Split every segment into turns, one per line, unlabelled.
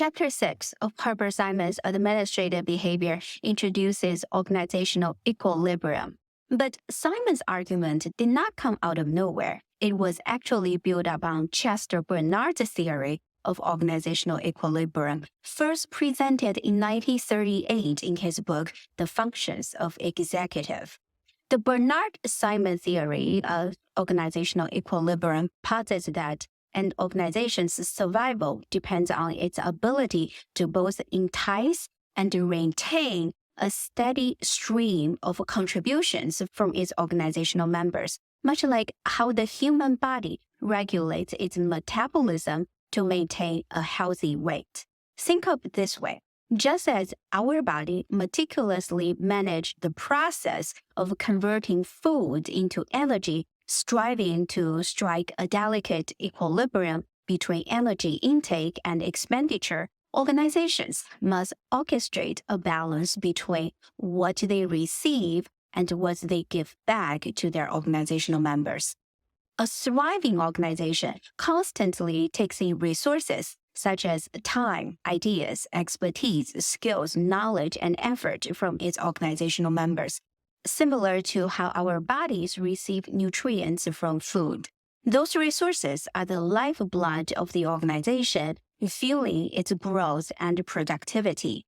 Chapter 6 of Herbert Simon's Administrative Behavior introduces organizational equilibrium. But Simon's argument did not come out of nowhere. It was actually built upon Chester Bernard's theory of organizational equilibrium, first presented in 1938 in his book, The Functions of Executive. The Bernard-Simon theory of organizational equilibrium posits that an organization's survival depends on its ability to both entice and maintain a steady stream of contributions from its organizational members, much like how the human body regulates its metabolism to maintain a healthy weight. Think of it this way. Just as our body meticulously manages the process of converting food into energy, striving to strike a delicate equilibrium between energy intake and expenditure, organizations must orchestrate a balance between what they receive and what they give back to their organizational members. A thriving organization constantly takes in resources such as time, ideas, expertise, skills, knowledge, and effort from its organizational members, similar to how our bodies receive nutrients from food. Those resources are the lifeblood of the organization, fueling its growth and productivity.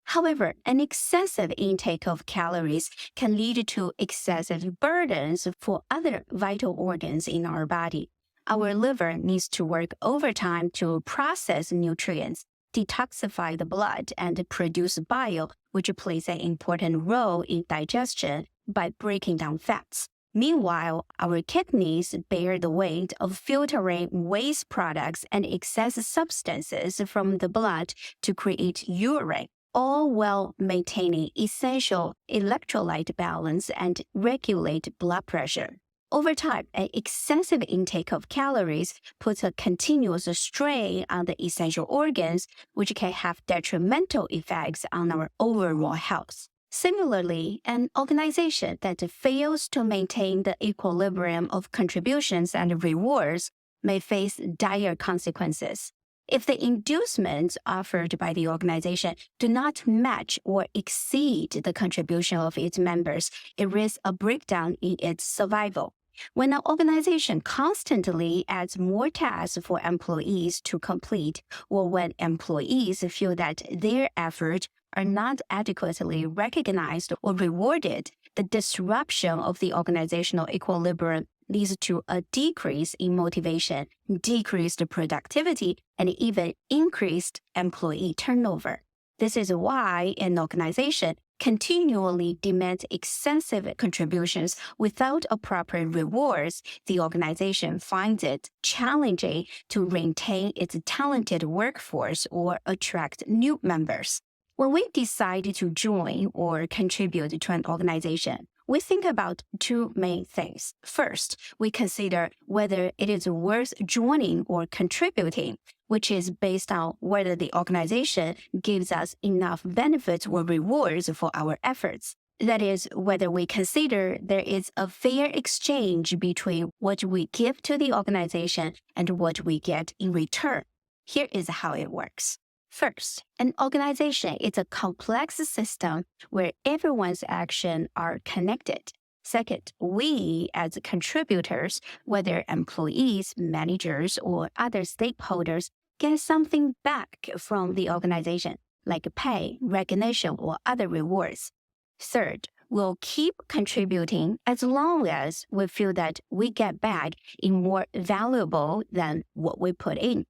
However, an excessive intake of calories can lead to excessive burdens for other vital organs in our body. Our liver needs to work overtime to process nutrients, detoxify the blood, and produce bile, which plays an important role in digestion by breaking down fats. Meanwhile, our kidneys bear the weight of filtering waste products and excess substances from the blood to create urine, all while maintaining essential electrolyte balance and regulate blood pressure. Over time, an excessive intake of calories puts a continuous strain on the essential organs, which can have detrimental effects on our overall health. Similarly, an organization that fails to maintain the equilibrium of contributions and rewards may face dire consequences. If the inducements offered by the organization do not match or exceed the contribution of its members, it risks a breakdown in its survival. When an organization constantly adds more tasks for employees to complete, or when employees feel that their efforts are not adequately recognized or rewarded, the disruption of the organizational equilibrium leads to a decrease in motivation, decreased productivity, and even increased employee turnover. This is why an organization continually demands excessive contributions without appropriate rewards. The organization finds it challenging to maintain its talented workforce or attract new members. When we decide to join or contribute to an organization, we think about two main things. First, we consider whether it is worth joining or contributing, which is based on whether the organization gives us enough benefits or rewards for our efforts. That is, whether we consider there is a fair exchange between what we give to the organization and what we get in return. Here is how it works. First, an organization is a complex system where everyone's actions are connected. Second, we as contributors, whether employees, managers, or other stakeholders, get something back from the organization, like pay, recognition, or other rewards. Third, we'll keep contributing as long as we feel that we get back in more valuable than what we put in.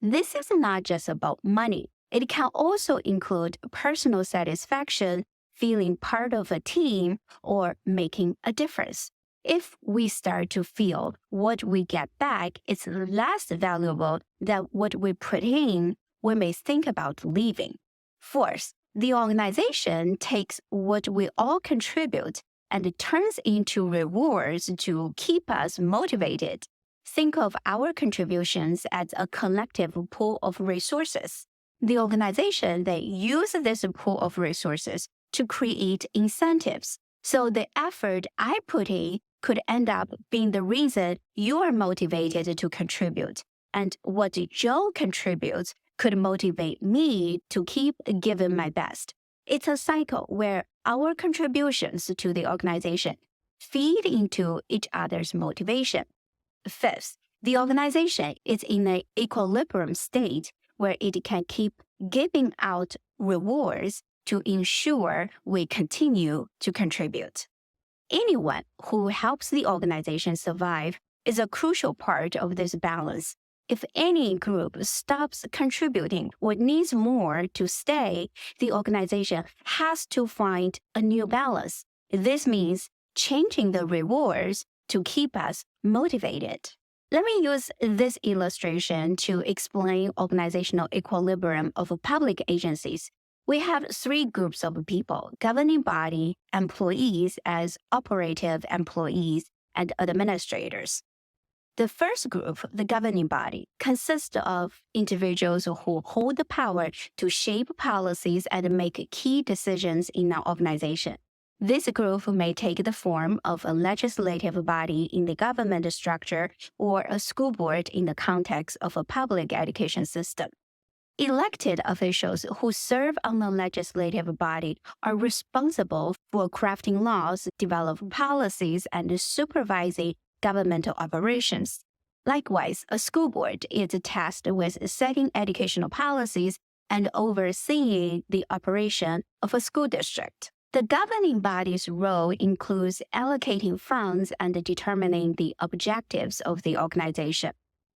This is not just about money. It can also include personal satisfaction, feeling part of a team, or making a difference. If we start to feel what we get back is less valuable than what we put in, we may think about leaving. Fourth, the organization takes what we all contribute and turns into rewards to keep us motivated. Think of our contributions as a collective pool of resources. The organization then uses this pool of resources to create incentives. So the effort I put in could end up being the reason you are motivated to contribute. And what Joe contributes could motivate me to keep giving my best. It's a cycle where our contributions to the organization feed into each other's motivation. Fifth, the organization is in an equilibrium state where it can keep giving out rewards to ensure we continue to contribute. Anyone who helps the organization survive is a crucial part of this balance. If any group stops contributing or needs more to stay, the organization has to find a new balance. This means changing the rewards to keep us motivated. Let me use this illustration to explain organizational equilibrium of public agencies. We have three groups of people: governing body, employees as operative employees, and administrators. The first group, the governing body, consists of individuals who hold the power to shape policies and make key decisions in an organization. This group may take the form of a legislative body in the government structure or a school board in the context of a public education system. Elected officials who serve on the legislative body are responsible for crafting laws, developing policies, and supervising governmental operations. Likewise, a school board is tasked with setting educational policies and overseeing the operation of a school district. The governing body's role includes allocating funds and determining the objectives of the organization.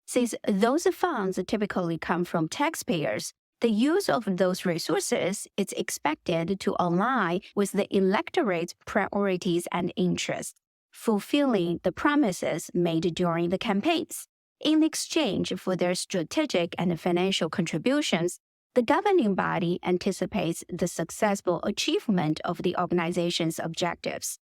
Since those funds typically come from taxpayers, the use of those resources is expected to align with the electorate's priorities and interests, fulfilling the promises made during the campaigns. In exchange for their strategic and financial contributions, the governing body anticipates the successful achievement of the organization's objectives.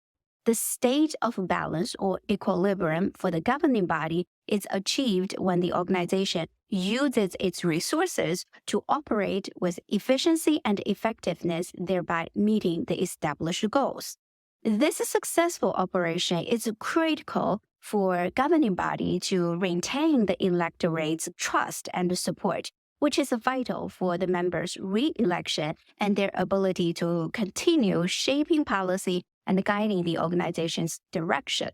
The state of balance or equilibrium for the governing body is achieved when the organization uses its resources to operate with efficiency and effectiveness, thereby meeting the established goals. This successful operation is critical for governing body to maintain the electorate's trust and support, which is vital for the members' re-election and their ability to continue shaping policy and guiding the organization's direction.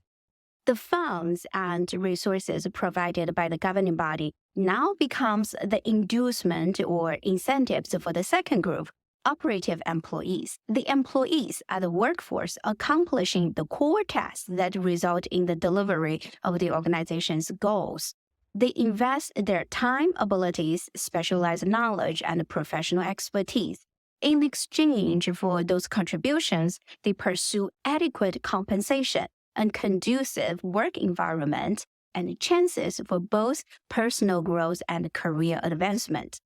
The funds and resources provided by the governing body now becomes the inducement or incentives for the second group, operative employees. The employees are the workforce accomplishing the core tasks that result in the delivery of the organization's goals. They invest their time, abilities, specialized knowledge, and professional expertise. In exchange for those contributions, they pursue adequate compensation and conducive work environment and chances for both personal growth and career advancement.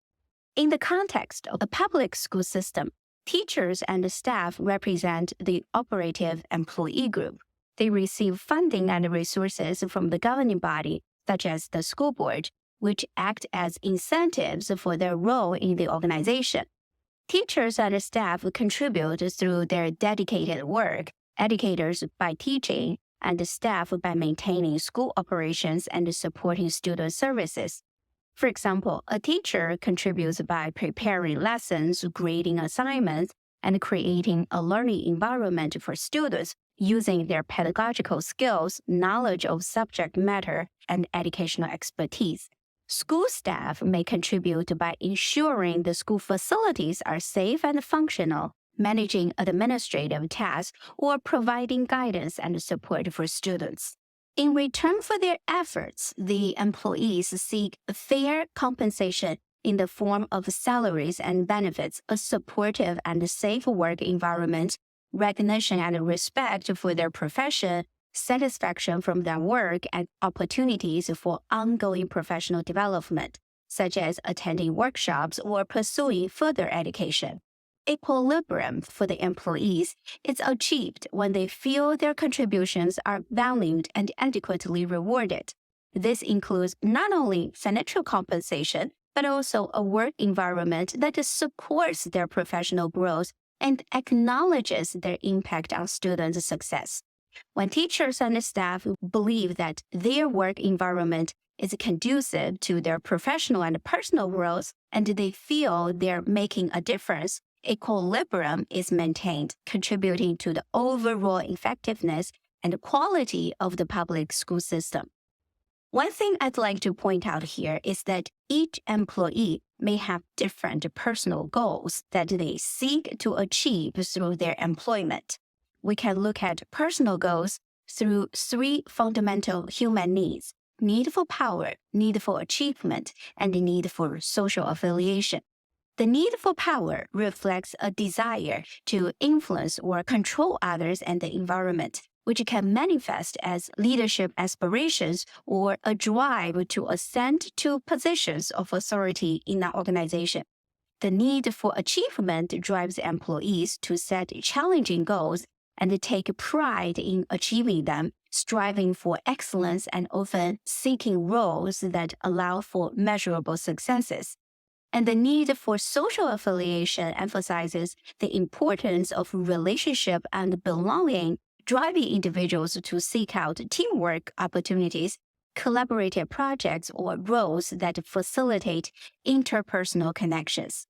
In the context of a public school system, teachers and staff represent the operative employee group. They receive funding and resources from the governing body, such as the school board, which act as incentives for their role in the organization. Teachers and staff contribute through their dedicated work, educators by teaching, and staff by maintaining school operations and supporting student services. For example, a teacher contributes by preparing lessons, grading assignments, and creating a learning environment for students using their pedagogical skills, knowledge of subject matter, and educational expertise. School staff may contribute by ensuring the school facilities are safe and functional, managing administrative tasks, or providing guidance and support for students. In return for their efforts, the employees seek fair compensation in the form of salaries and benefits, a supportive and safe work environment, recognition and respect for their profession, satisfaction from their work, and opportunities for ongoing professional development, such as attending workshops or pursuing further education. Equilibrium for the employees is achieved when they feel their contributions are valued and adequately rewarded. This includes not only financial compensation, but also a work environment that supports their professional growth and acknowledges their impact on students' success. When teachers and staff believe that their work environment is conducive to their professional and personal growth, and they feel they're making a difference, equilibrium is maintained, contributing to the overall effectiveness and quality of the public school system. One thing I'd like to point out here is that each employee may have different personal goals that they seek to achieve through their employment. We can look at personal goals through three fundamental human needs: need for power, need for achievement, and the need for social affiliation. The need for power reflects a desire to influence or control others and the environment, which can manifest as leadership aspirations or a drive to ascend to positions of authority in an organization. The need for achievement drives employees to set challenging goals and take pride in achieving them, striving for excellence and often seeking roles that allow for measurable successes. And the need for social affiliation emphasizes the importance of relationship and belonging, driving individuals to seek out teamwork opportunities, collaborative projects, or roles that facilitate interpersonal connections.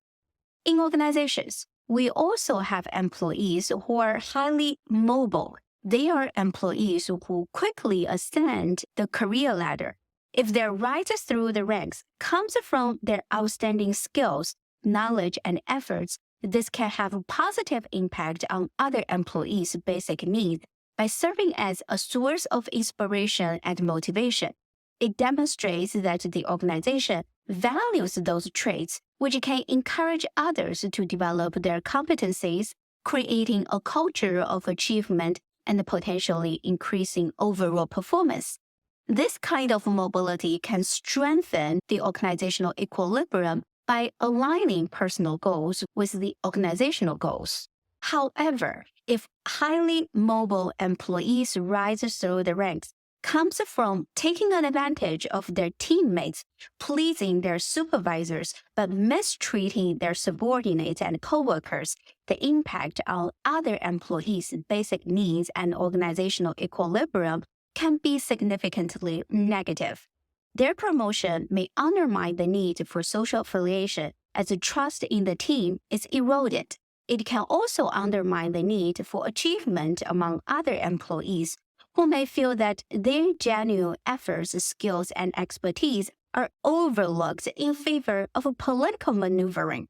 In organizations, we also have employees who are highly mobile. They are employees who quickly ascend the career ladder. If their rise through the ranks comes from their outstanding skills, knowledge, and efforts, this can have a positive impact on other employees' basic needs by serving as a source of inspiration and motivation. It demonstrates that the organization values those traits, which can encourage others to develop their competencies, creating a culture of achievement and potentially increasing overall performance. This kind of mobility can strengthen the organizational equilibrium by aligning personal goals with the organizational goals. However, if highly mobile employees rise through the ranks comes from taking advantage of their teammates, pleasing their supervisors, but mistreating their subordinates and coworkers, the impact on other employees' basic needs and organizational equilibrium can be significantly negative. Their promotion may undermine the need for social affiliation as the trust in the team is eroded. It can also undermine the need for achievement among other employees who may feel that their genuine efforts, skills, and expertise are overlooked in favor of political maneuvering.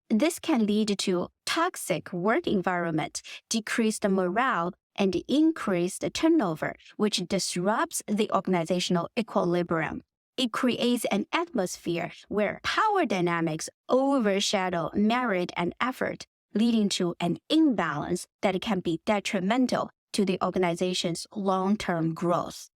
This can lead to toxic work environment, decreased morale, and increased turnover, which disrupts the organizational equilibrium. It creates an atmosphere where power dynamics overshadow merit and effort, leading to an imbalance that can be detrimental to the organization's long-term growth.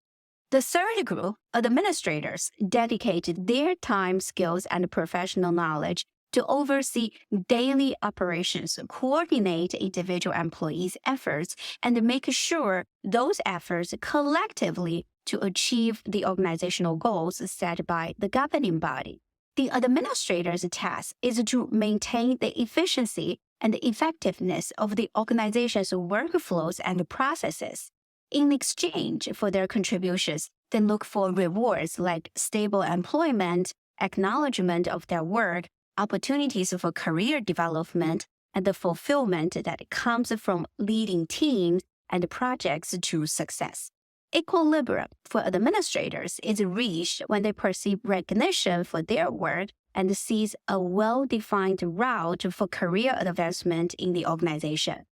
The third group, administrators, dedicated their time, skills, and professional knowledge to oversee daily operations, coordinate individual employees' efforts, and make sure those efforts collectively to achieve the organizational goals set by the governing body. The administrator's task is to maintain the efficiency and the effectiveness of the organization's workflows and processes. In exchange for their contributions, they look for rewards like stable employment, acknowledgement of their work, opportunities for career development, and the fulfillment that comes from leading teams and projects to success. Equilibrium for administrators is reached when they perceive recognition for their work and sees a well-defined route for career advancement in the organization.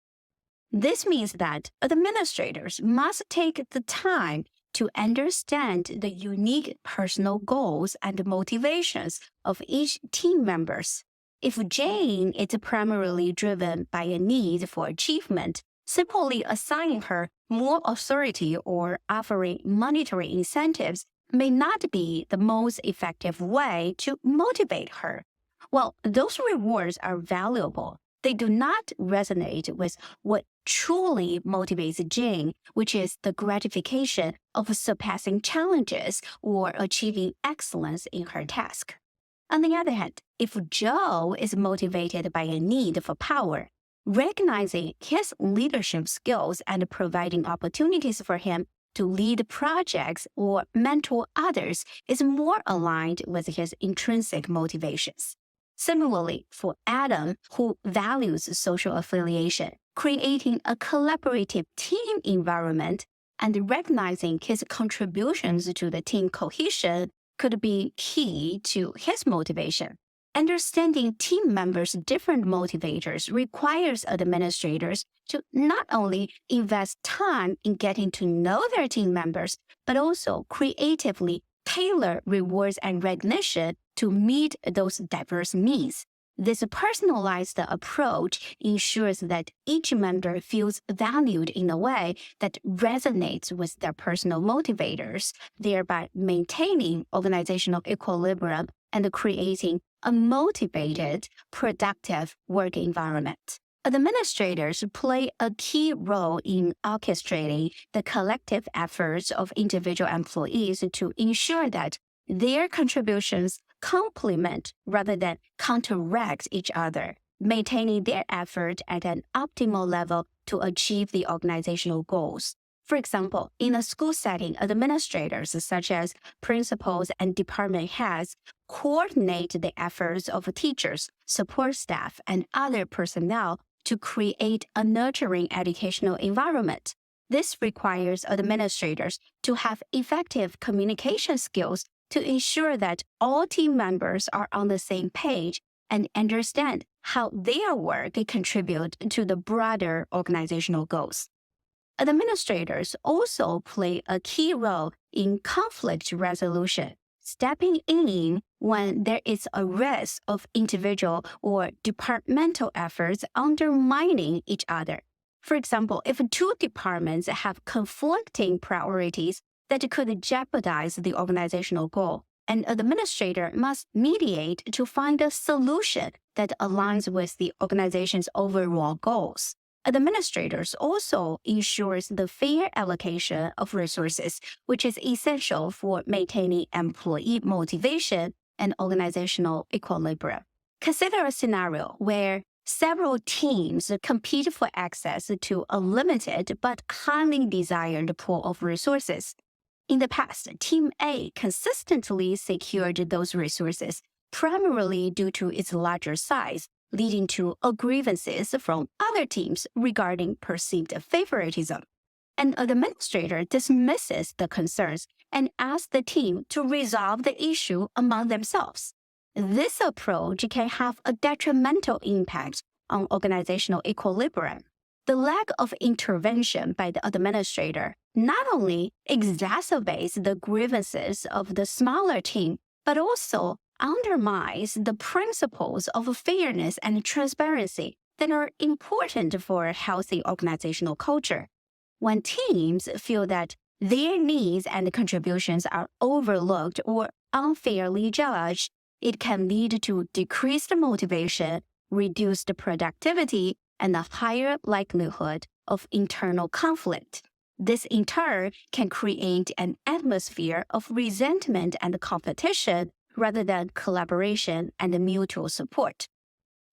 This means that administrators must take the time to understand the unique personal goals and motivations of each team members. If Jane is primarily driven by a need for achievement, simply assigning her more authority or offering monetary incentives may not be the most effective way to motivate her. While those rewards are valuable, they do not resonate with what truly motivates Jane, which is the gratification of surpassing challenges or achieving excellence in her task. On the other hand, if Joe is motivated by a need for power, Recognizing his leadership skills and providing opportunities for him to lead projects or mentor others is more aligned with his intrinsic motivations. Similarly, for Adam, who values social affiliation, creating a collaborative team environment and recognizing his contributions to the team cohesion could be key to his motivation. Understanding team members' different motivators requires administrators to not only invest time in getting to know their team members, but also creatively tailor rewards and recognition to meet those diverse needs. This personalized approach ensures that each member feels valued in a way that resonates with their personal motivators, thereby maintaining organizational equilibrium and creating a motivated, productive work environment. Administrators play a key role in orchestrating the collective efforts of individual employees to ensure that their contributions complement rather than counteract each other, maintaining their effort at an optimal level to achieve the organizational goals. For example, in a school setting, administrators such as principals and department heads coordinate the efforts of teachers, support staff, and other personnel to create a nurturing educational environment. This requires administrators to have effective communication skills to ensure that all team members are on the same page and understand how their work contributes to the broader organizational goals. Administrators also play a key role in conflict resolution, stepping in when there is a risk of individual or departmental efforts undermining each other. For example, if two departments have conflicting priorities that could jeopardize the organizational goal, an administrator must mediate to find a solution that aligns with the organization's overall goals. Administrators also ensures the fair allocation of resources, which is essential for maintaining employee motivation and organizational equilibrium. Consider a scenario where several teams compete for access to a limited but highly desired pool of resources. In the past, Team A consistently secured those resources, primarily due to its larger size, leading to grievances from other teams regarding perceived favoritism. An administrator dismisses the concerns and asks the team to resolve the issue among themselves. This approach can have a detrimental impact on organizational equilibrium. The lack of intervention by the administrator not only exacerbates the grievances of the smaller team, but also undermines the principles of fairness and transparency that are important for a healthy organizational culture. When teams feel that their needs and contributions are overlooked or unfairly judged, it can lead to decreased motivation, reduced productivity, and a higher likelihood of internal conflict. This, in turn, can create an atmosphere of resentment and competition rather than collaboration and mutual support.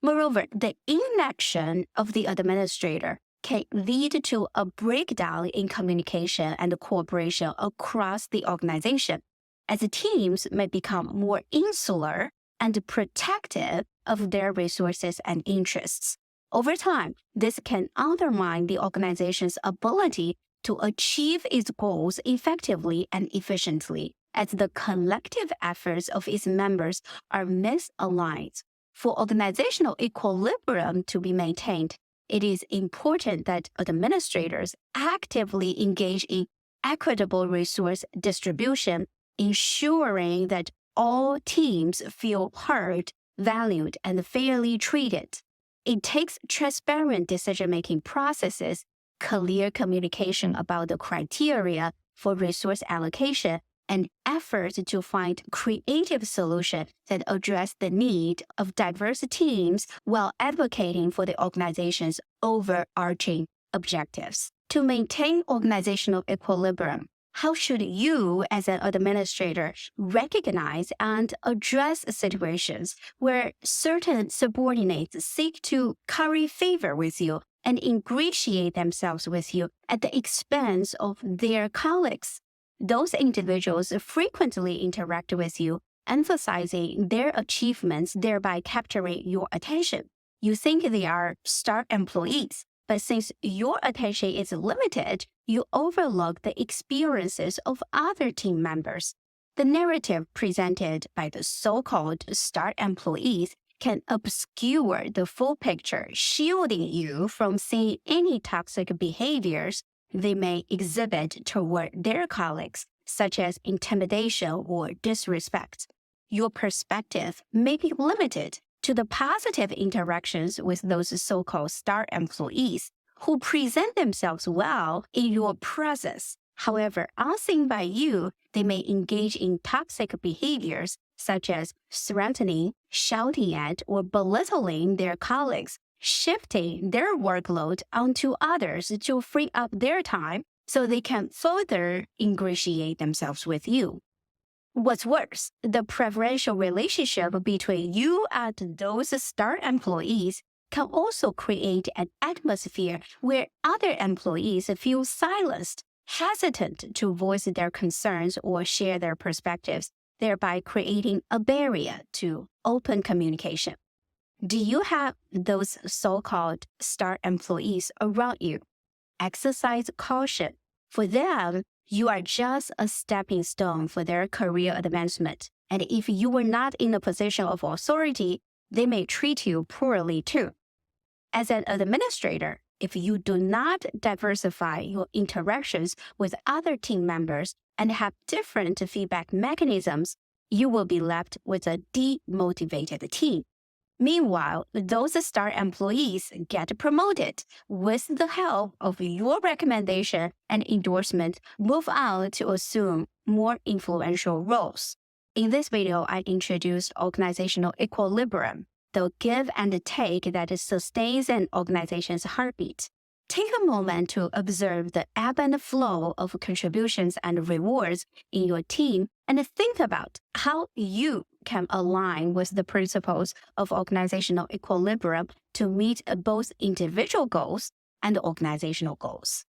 Moreover, the inaction of the administrator can lead to a breakdown in communication and cooperation across the organization, as teams may become more insular and protective of their resources and interests. Over time, this can undermine the organization's ability to achieve its goals effectively and efficiently, as the collective efforts of its members are misaligned. For organizational equilibrium to be maintained, it is important that administrators actively engage in equitable resource distribution, ensuring that all teams feel heard, valued, and fairly treated. It takes transparent decision-making processes, clear communication about the criteria for resource allocation, and effort to find creative solutions that address the need of diverse teams while advocating for the organization's overarching objectives. To maintain organizational equilibrium, How should you, as an administrator, recognize and address situations where certain subordinates seek to curry favor with you and ingratiate themselves with you at the expense of their colleagues? Those individuals frequently interact with you, emphasizing their achievements, thereby capturing your attention. You think they are star employees, but since your attention is limited, you overlook the experiences of other team members. The narrative presented by the so-called star employees can obscure the full picture, shielding you from seeing any toxic behaviors they may exhibit toward their colleagues, such as intimidation or disrespect. Your perspective may be limited to the positive interactions with those so-called star employees who present themselves well in your presence. However, unseen by you, they may engage in toxic behaviors such as threatening, shouting at, or belittling their colleagues, shifting their workload onto others to free up their time so they can further ingratiate themselves with you. What's worse, the preferential relationship between you and those star employees can also create an atmosphere where other employees feel silenced, hesitant to voice their concerns or share their perspectives, thereby creating a barrier to open communication. Do you have those so-called star employees around you? Exercise caution. For them, you are just a stepping stone for their career advancement. And if you were not in a position of authority, they may treat you poorly too. As an administrator, if you do not diversify your interactions with other team members and have different feedback mechanisms, you will be left with a demotivated team. Meanwhile, those star employees get promoted with the help of your recommendation and endorsement, move on to assume more influential roles. In this video, I introduced organizational equilibrium, the give and take that sustains an organization's heartbeat. Take a moment to observe the ebb and flow of contributions and rewards in your team and think about how you can align with the principles of organizational equilibrium to meet both individual goals and organizational goals.